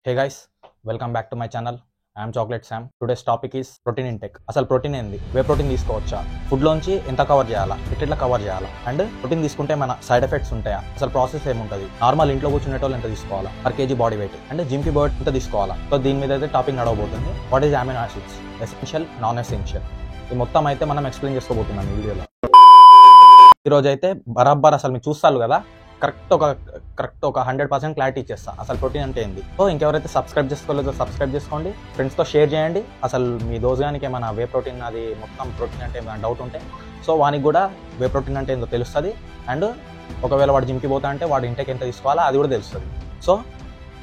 Hey guys, welcome back to my channel. I am Chocolate Sam. Today's topic is protein intake. అసలు protein ఏంది? Whey protein తీసుకోవచ్చా? Food లోంచి ఎంత cover చేయాలా? ఎట్లా కవర్ చేయాలా? అండ్ ప్రోటీన్ తీసుకుంటే మన సైడ్ ఎఫెక్ట్స్ ఉంటాయా? అసలు ప్రాసెస్ ఏముంటుంది? నార్మల్ ఇంట్లో కూర్చునేటోళ్ళు ఎంత తీసుకోవాలా? Per KG body weight and gym కి బాడీ ఎంత తీసుకోవాలా? సో దీని మీద అయితే టాపిక్ నడవబోతుంది. What is amino acids? Essential, non essential. ఈ మొత్తం అయితే మనం ఎక్స్ప్లెయిన్ చేసుకోబోతున్నాం ఈ వీడియోలో. ఈరోజు అయితే బరాబర్ అసలు మీరు చూస్తారు కదా, కరెక్ట్ ఒక 100% క్లారిటీ ఇచ్చేస్తా అసలు ప్రోటీన్ అంటే ఏంది. సో ఇంకెవరైతే సబ్స్క్రైబ్ చేసుకోలేదో సబ్స్క్రైబ్ చేసుకోండి, ఫ్రెండ్స్తో షేర్ చేయండి. అసలు మీ దోజుగానికి ఏమైనా వే ప్రోటీన్ అది మొత్తం ప్రోటీన్ అంటే ఏమైనా డౌట్ ఉంటే సో వానికి కూడా వే ప్రోటీన్ అంటే ఏందో తెలుస్తుంది. అండ్ ఒకవేళ వాడు జిమ్కి పోతా అంటే వాడు ఇంటేక్ ఎంత తీసుకోవాలో అది కూడా తెలుస్తుంది. సో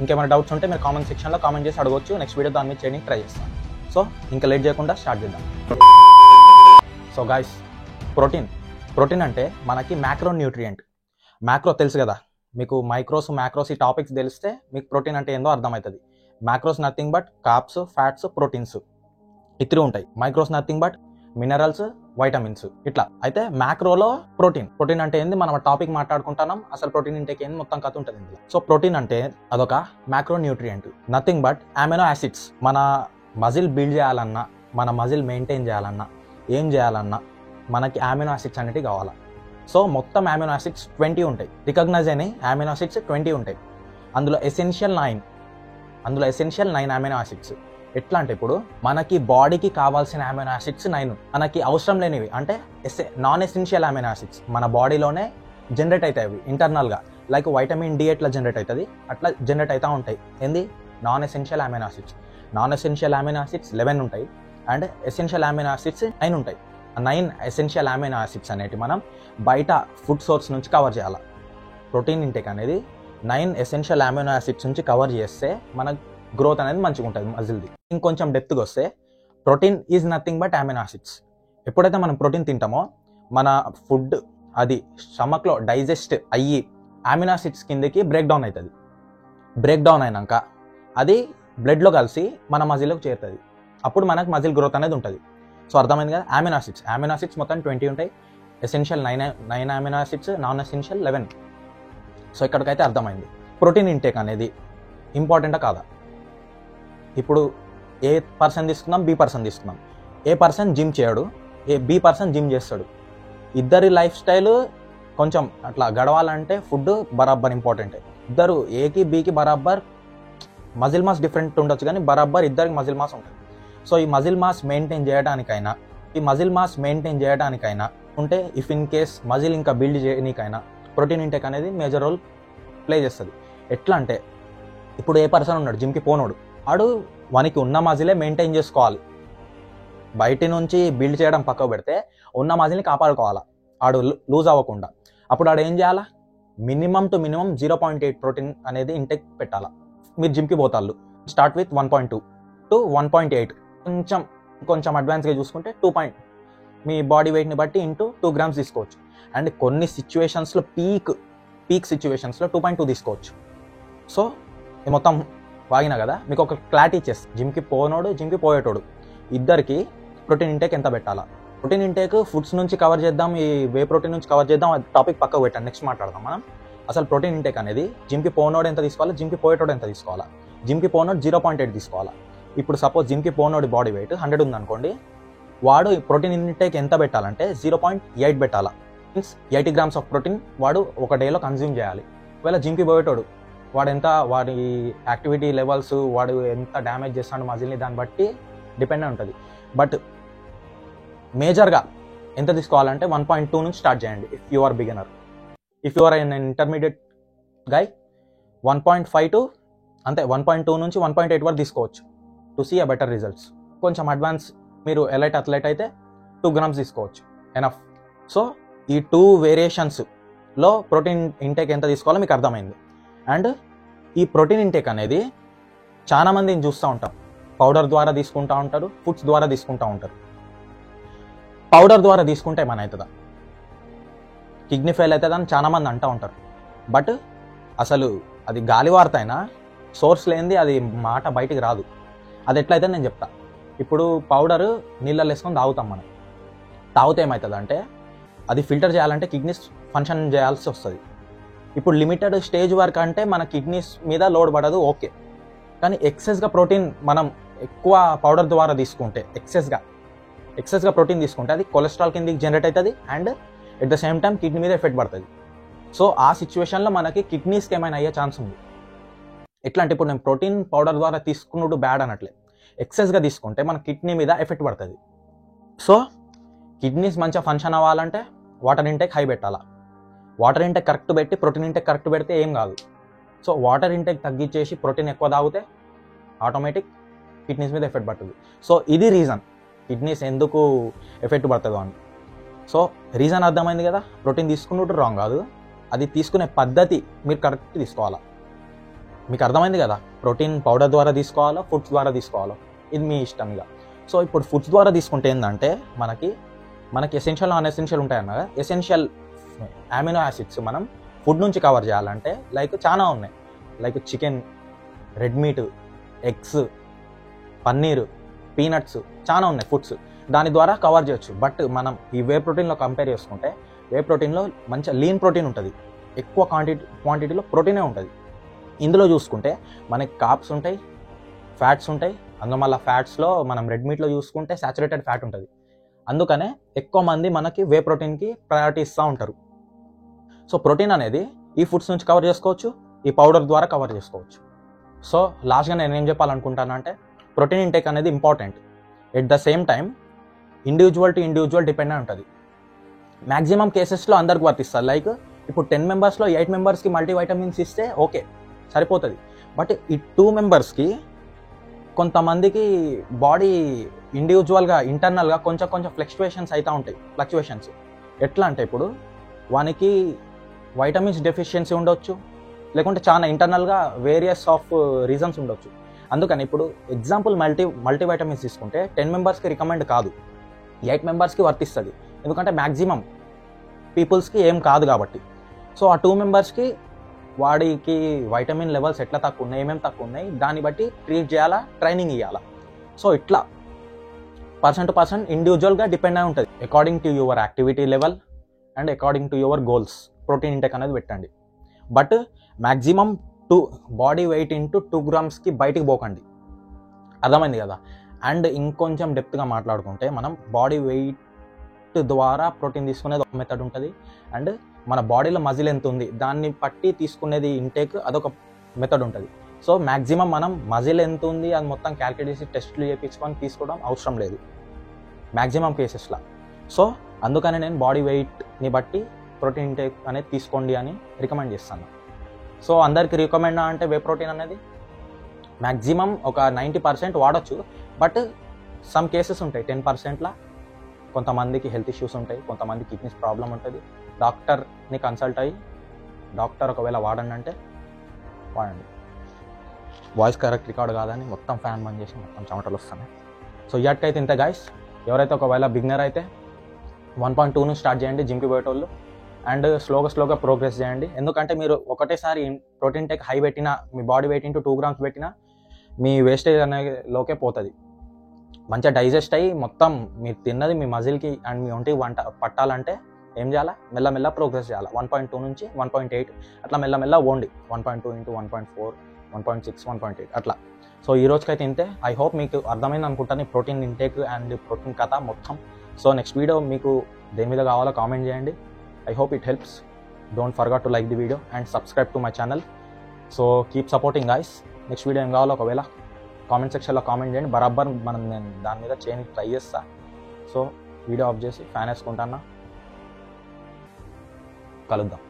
ఇంకేమైనా డౌట్స్ ఉంటే మీరు కామెంట్ సెక్షన్లో కామెంట్ చేసి అడగొచ్చు. నెక్స్ట్ వీడియో దాని మీద చేయడానికి ట్రై చేస్తాను. సో ఇంకా లేట్ చేయకుండా స్టార్ట్ చేద్దాం. సో గాయ్స్, ప్రోటీన్ అంటే మనకి మ్యాక్రో న్యూట్రియంట్. మ్యాక్రో తెలుసు కదా మీకు, మ్యాక్రోస్ ఈ టాపిక్స్ తెలిస్తే మీకు ప్రోటీన్ అంటే ఏందో అర్థమవుతుంది. Macros nothing but carbs, fats, proteins ఇద్దరు ఉంటాయి. Micros nothing but minerals, vitamins ఇట్లా. అయితే మ్యాక్రోలో ప్రోటీన్ అంటే ఏంది మనం టాపిక్ మాట్లాడుకుంటున్నాం. అసలు ప్రోటీన్ ఇంటేక్ ఏంది మొత్తం కథ ఉంటుంది ఇందులో. సో ప్రోటీన్ అంటే అదొక macro nutrient, nothing but amino acids. మన మజిల్ బిల్డ్ చేయాలన్నా, మన మజిల్ మెయింటైన్ చేయాలన్నా, ఏం చేయాలన్నా మనకి అమినో యాసిడ్స్ అనేవి కావాలా. సో మొత్తం అమినో యాసిడ్స్ 20 ఉంటాయి. రికగ్నైజ్ అయినాయి అమినో యాసిడ్స్ 20 ఉంటాయి. అందులో ఎసెన్షియల్ 9 అమినో యాసిడ్స్. ఎట్లా అంటే ఇప్పుడు మనకి బాడీకి కావాల్సిన అమినో యాసిడ్స్ 9, మనకి అవసరం లేనివి అంటే నాన్ ఎసెన్షియల్ అమినో యాసిడ్స్ మన బాడీలోనే జనరేట్ అవుతాయి. అవి ఇంటర్నల్గా లైక్ వైటమిన్ డి ఎట్లా జనరేట్ అవుతుంది అట్లా జనరేట్ అవుతూ ఉంటాయి. ఏంది? Non essential amino acids. Non essential amino acids 11 ఉంటాయి అండ్ ఎసెన్షియల్ అమినో యాసిడ్స్ 9 ఉంటాయి. 9 ఎసెన్షియల్ అమినో యాసిడ్స్ అనేవి మనం బయట ఫుడ్ సోర్స్ నుంచి కవర్ చేయాలి. ప్రోటీన్ ఇంటేక్ అనేది 9 ఎసెన్షియల్ అమినో యాసిడ్స్ నుంచి కవర్ చేస్తే మన గ్రోత్ అనేది మంచిగా ఉంటుంది మజిల్ది. ఇంకొంచెం డెప్త్గా వస్తే protein is nothing but amino acids. ఎప్పుడైతే మనం ప్రోటీన్ తింటామో మన ఫుడ్ అది స్టమక్లో డైజెస్ట్ అయ్యి అమినో యాసిడ్స్ కిందకి బ్రేక్ డౌన్ అవుతుంది. బ్రేక్ డౌన్ అయినాక అది బ్లడ్లో కలిసి మన మజిల్లోకి చేరుతుంది. అప్పుడు మనకు మజిల్ గ్రోత్ అనేది ఉంటుంది. సో అర్థమైంది కదా. అమినో యాసిడ్స్ మొత్తం 20 ఉంటాయి. Essential 9 amino acids, non essential 11. So ఇక్కడికైతే అర్థమైంది ప్రోటీన్ ఇంటేక్ అనేది ఇంపార్టెంటా కాదా. ఇప్పుడు ఏ పర్సన్ తీసుకుందాం, బి పర్సన్ తీసుకుందాం. ఏ పర్సన్ జిమ్ చేయడు, బి పర్సన్ జిమ్ చేస్తాడు. ఇద్దరి లైఫ్ స్టైల్ కొంచెం అట్లా గడవాలంటే ఫుడ్ బరాబర్ ఇంపార్టెంటే. ఇద్దరు ఏకి బీకి బరాబర్ మజిల్ మాస్ డిఫరెంట్ ఉండొచ్చు కానీ బరాబర్ ఇద్దరికి మజిల్ మాస్ ఉంటుంది. సో ఈ మజిల్ మాస్ మెయింటైన్ చేయడానికైనా ఉంటే ఇఫ్ ఇన్ కేస్ మజిల్ ఇంకా బిల్డ్ చేయడానికైనా ప్రోటీన్ ఇంటేక్ అనేది మేజర్ రోల్ ప్లే చేస్తుంది. ఎట్లా అంటే ఇప్పుడు ఏ పర్సన్ ఉన్నాడు జిమ్కి పోనోడు, ఆడు వానికి ఉన్న మజిలే మెయింటైన్ చేసుకోవాలి. బయట నుంచి బిల్డ్ చేయడం పక్కకు పెడితే ఉన్న మజిల్ని కాపాడుకోవాలా ఆడు లూజ్ అవ్వకుండా. అప్పుడు ఆడు ఏం చేయాలా? మినిమం 0.8 ప్రోటీన్ అనేది ఇంటేక్ పెట్టాలా. మీరు జిమ్కి పోతాళ్ళు స్టార్ట్ విత్ 1.2 to 1.8, కొంచెం అడ్వాన్స్గా చూసుకుంటే 2. మీ బాడీ వెయిట్ని బట్టి ఇంటూ 2 grams తీసుకోవచ్చు. అండ్ కొన్ని సిచ్యువేషన్స్లో పీక్ సిచ్యువేషన్స్లో 2.2 తీసుకోవచ్చు. సో ఇది మొత్తం వాగిన కదా మీకు ఒక క్లారిటీ ఇచ్చేస్తుంది. జిమ్కి పోనోడు, జిమ్కి పోయేటోడు ఇద్దరికి ప్రోటీన్ ఇంటేక్ ఎంత పెట్టాలా. ప్రోటీన్ ఇంటేక్ ఫుడ్స్ నుంచి కవర్ చేద్దాం, ఈ వే ప్రోటీన్ నుంచి కవర్ చేద్దాం. అది టాపిక్ పక్కకు పెట్టండి, నెక్స్ట్ మాట్లాడదాం మనం. అసలు ప్రోటీన్ ఇంటేక్ అనేది జిమ్కి పోనోడు ఎంత తీసుకోవాలా, జిమ్కి పోయేటోడు ఎంత తీసుకోవాలా. జిమ్కి పోనోడు 0.8 తీసుకోవాలా. ఇప్పుడు సపోజ్ జిమ్కి పోనోడి బాడీ వెయిట్ 100 ఉందనుకోండి, వాడు ప్రోటీన్ ఇంటేక్ ఎంత పెట్టాలంటే 0.8 పెట్టాలా. మీన్స్ 80 grams ఆఫ్ ప్రోటీన్ వాడు ఒక డేలో కన్జ్యూమ్ చేయాలి. ఒకవేళ జిమ్కి పోయేటోడు వాడి యాక్టివిటీ లెవెల్స్, వాడు ఎంత డ్యామేజ్ చేస్తాడు మజిల్ని దాన్ని బట్టి డిపెండ్ ఉంటుంది. బట్ మేజర్గా ఎంత తీసుకోవాలంటే 1.2 నుంచి స్టార్ట్ చేయండి if you are beginner. If you are an intermediate guy 1.5 to 1.2 నుంచి 1.8 వరకు తీసుకోవచ్చు to see a better results. కొంచెం అడ్వాన్స్ మీరు ఎలైట్ అథ్లెట్ అయితే 2 grams తీసుకోవచ్చు, ఎనఫ్. సో ఈ 2 వేరియేషన్స్లో ప్రోటీన్ ఇంటేక్ ఎంత తీసుకోవాలో మీకు అర్థమైంది. అండ్ ఈ ప్రోటీన్ ఇంటేక్ అనేది చాలా మందిని చూస్తూ ఉంటాం, పౌడర్ ద్వారా తీసుకుంటూ ఉంటారు, ఫుడ్స్ ద్వారా తీసుకుంటూ ఉంటారు. పౌడర్ ద్వారా తీసుకుంటే ఏమైనా అవుతుందా, కిడ్నీ ఫెయిల్ అవుతుందని చాలా మంది అంటూ ఉంటారు. బట్ అసలు అది గాలి వార్తైనా సోర్స్ లేనిది అది మాట బయటికి రాదు. అది ఎట్లయితే నేను చెప్తా. ఇప్పుడు పౌడర్ నీళ్ళలో వేసుకొని తాగుతాం మనం. తాగితే ఏమవుతుంది అంటే అది ఫిల్టర్ చేయాలంటే కిడ్నీస్ ఫంక్షన్ చేయాల్సి వస్తుంది. ఇప్పుడు లిమిటెడ్ స్టేజ్ వరకు అంటే మన కిడ్నీస్ మీద లోడ్ పడదు, ఓకే. కానీ ఎక్సెస్గా ప్రోటీన్ మనం ఎక్కువ పౌడర్ ద్వారా తీసుకుంటే ఎక్సెస్గా ప్రోటీన్ తీసుకుంటే అది కొలెస్ట్రాల్ కిందకి జనరేట్ అవుతుంది and at the same time kidney మీద ఎఫెక్ట్ పడుతుంది. సో ఆ సిచ్యువేషన్లో మనకి కిడ్నీస్కి ఏమైనా అయ్యే ఛాన్స్ ఉంది. ఎట్లా అంటే ఇప్పుడు నేను ప్రోటీన్ పౌడర్ ద్వారా తీసుకున్నట్టు బ్యాడ్ అనట్లే, ఎక్సెస్గా తీసుకుంటే మన కిడ్నీ మీద ఎఫెక్ట్ పడుతుంది. సో కిడ్నీస్ మంచిగా ఫంక్షన్ అవ్వాలంటే వాటర్ ఇంటేక్ హై పెట్టాలా. వాటర్ ఇంటేక్ కరెక్ట్ పెట్టి ప్రోటీన్ ఇంటేక్ కరెక్ట్ పెడితే ఏం కాదు. సో వాటర్ ఇంటేక్ తగ్గించేసి ప్రోటీన్ ఎక్కువ తాగితే ఆటోమేటిక్ కిడ్నీస్ మీద ఎఫెక్ట్ పడుతుంది. సో ఇది రీజన్ కిడ్నీస్ ఎందుకు ఎఫెక్ట్ పడుతుందో అని. సో రీజన్ అర్థమైంది కదా, ప్రోటీన్ తీసుకున్నట్టు రాంగ్ కాదు, అది తీసుకునే పద్ధతి మీరు కరెక్ట్ తీసుకోవాలా. మీకు అర్థమైంది కదా, ప్రోటీన్ పౌడర్ ద్వారా తీసుకోవాలో ఫుడ్స్ ద్వారా తీసుకోవాలో ఇది మీ ఇష్టం ఇక. సో ఇప్పుడు ఫుడ్స్ ద్వారా తీసుకుంటే ఏంటంటే మనకి ఎసెన్షియల్ నాన్ ఎసెన్షియల్ ఉంటాయన్నగా. ఎసెన్షియల్ అమినో యాసిడ్స్ మనం ఫుడ్ నుంచి కవర్ చేయాలంటే లైక్ చాలా ఉన్నాయి, like chicken, red meat, eggs, paneer, peanuts చాలా ఉన్నాయి ఫుడ్స్, దాని ద్వారా కవర్ చేయొచ్చు. బట్ మనం ఈ వే ప్రోటీన్లో కంపేర్ చేసుకుంటే వే ప్రోటీన్లో మంచిగా లీన్ ప్రోటీన్ ఉంటుంది, ఎక్కువ క్వాంటిటీలో ప్రోటీనే ఉంటుంది. ఇందులో చూసుకుంటే మనకి కార్బ్స్ ఉంటాయి, ఫ్యాట్స్ ఉంటాయి. అందులో మళ్ళీ ఫ్యాట్స్లో మనం రెడ్ మీట్లో చూసుకుంటే సాచురేటెడ్ ఫ్యాట్ ఉంటుంది. అందుకనే ఎక్కువ మంది మనకి వే ప్రోటీన్కి ప్రయారిటీ ఇస్తూ ఉంటారు. సో ప్రోటీన్ అనేది ఈ ఫుడ్స్ నుంచి కవర్ చేసుకోవచ్చు, ఈ పౌడర్ ద్వారా కవర్ చేసుకోవచ్చు. సో లాస్ట్గా నేను ఏం చెప్పాలనుకుంటానంటే ప్రోటీన్ ఇంటేక్ అనేది important. At the same time individual to individual depend అయి ఉంటుంది. మ్యాక్సిమం కేసెస్లో అందరికి వర్తిస్తుంది. లైక్ ఇప్పుడు 10 మెంబర్స్లో 8 మెంబర్స్కి మల్టీవైటమిన్స్ ఇస్తే ఓకే సరిపోతుంది. బట్ ఈ 2 మెంబర్స్కి కొంతమందికి బాడీ ఇండివిజువల్గా ఇంటర్నల్గా కొంచెం ఫ్లక్చువేషన్స్ అవుతూ ఉంటాయి. ఫ్లక్చువేషన్స్ ఎట్లా అంటే ఇప్పుడు వానికి వైటమిన్స్ డెఫిషియన్సీ ఉండొచ్చు, లేకుంటే చాలా ఇంటర్నల్గా వేరియస్ ఆఫ్ రీజన్స్ ఉండొచ్చు. అందుకని ఇప్పుడు ఎగ్జాంపుల్ మల్టీవైటమిన్స్ తీసుకుంటే 10 మెంబర్స్కి రికమెండ్ కాదు, 8 మెంబర్స్కి వర్తిస్తుంది. ఎందుకంటే మ్యాక్సిమం పీపుల్స్కి ఏం కాదు కాబట్టి. సో ఆ 2 మెంబర్స్కి వాడికి వైటమిన్ లెవెల్స్ ఎట్లా తక్కువ ఉన్నాయి, ఏమేమి తక్కువ ఉన్నాయి దాన్ని బట్టి ట్రీట్ చేయాలా, ట్రైనింగ్ ఇవ్వాలా. సో ఇట్లా పర్సన్ టు పర్సన్ ఇండివిజువల్గా డిపెండ్ అయి ఉంటుంది. According to your activity level and according to your goals protein intake అనేది పెట్టండి. But maximum body weight into 2 గ్రామ్స్కి బయటికి పోకండి. అర్థమైంది కదా. అండ్ ఇంకొంచెం డెప్త్గా మాట్లాడుకుంటే మనం బాడీ వెయిట్ ద్వారా ప్రోటీన్ తీసుకునేది ఒక మెథడ్ ఉంటుంది, అండ్ మన బాడీలో మజిల్ ఎంత ఉంది దాన్ని బట్టి తీసుకునేది ఇంటేక్ అదొక మెథడ్ ఉంటుంది. సో మ్యాక్సిమం మనం మజిల్ ఎంత ఉంది అది మొత్తం క్యాల్కులేట్ చేసి టెస్టులు చేయించుకొని తీసుకోవడం అవసరం లేదు మ్యాక్సిమం కేసెస్లో. సో అందుకని నేను బాడీ వెయిట్ని బట్టి ప్రోటీన్ ఇంటేక్ అనేది తీసుకోండి అని రికమెండ్ చేస్తాను. సో అందరికి రికమెండ్ అంటే వే ప్రోటీన్ అనేది మ్యాక్సిమం ఒక 90% వాడచ్చు. బట్ సమ్ కేసెస్ ఉంటాయి 10%లా కొంతమందికి హెల్త్ ఇష్యూస్ ఉంటాయి, కొంతమంది కిడ్నీస్ ప్రాబ్లం ఉంటుంది. డాక్టర్ని కన్సల్ట్ అయ్యి డాక్టర్ ఒకవేళ వాడండి అంటే వాడండి. వాయిస్ కరెక్ట్ రికార్డ్ కాదని మొత్తం ఫ్యాన్ బంద్ చేసి మొత్తం చెమటలు వస్తున్నాయి. సో ఇయర్కైతే ఇంతే గాయస్. ఎవరైతే ఒకవేళ బిగినర్ అయితే 1.2 నుంచి స్టార్ట్ చేయండి జిమ్కి పోయేటోళ్ళు, అండ్ స్లోగా ప్రోగ్రెస్ చేయండి. ఎందుకంటే మీరు ఒకటేసారి ప్రోటీన్ టేక్ హై పెట్టినా మీ బాడీ వెయిట్ ఇంటూ 2 గ్రామ్స్ పెట్టినా మీ వేస్టేజ్ అనేలోకే పోతుంది. మంచిగా డైజెస్ట్ అయ్యి మొత్తం మీరు తిన్నది మీ మజిల్కి అండ్ మీ ఒంటికి పట్టాలంటే ఏం చేయాలా, మెల్లమెల్ల ప్రోగ్రెస్ చేయాలి. 1.2 నుంచి 1.8 అట్లా మెల్లమెల్ల ఓండి. 1.2 into 1.4, 1.6, 1.8 అట్లా. సో ఈ రోజుకైతే ఇంతే. ఐ హోప్ మీకు అర్థమైంది అనుకుంటాను ఈ ప్రోటీన్ ఇంటేక్ అండ్ ప్రోటీన్ కథ మొత్తం. సో నెక్స్ట్ వీడియో మీకు దేని మీద కావాలో కామెంట్ చేయండి. I hope it helps. Don't forget to like the video and subscribe to my channel. So keep supporting guys. Next video ఏం కావాలో ఒకవేళ కామెంట్ సెక్షన్లో కామెంట్ చేయండి. బరాబర్ నేను దాని మీద చేయడానికి ట్రై చేస్తా. సో వీడియో ఆఫ్ చేసి ఫ్యాన్ వేసుకుంటాను. కలుద్దాం.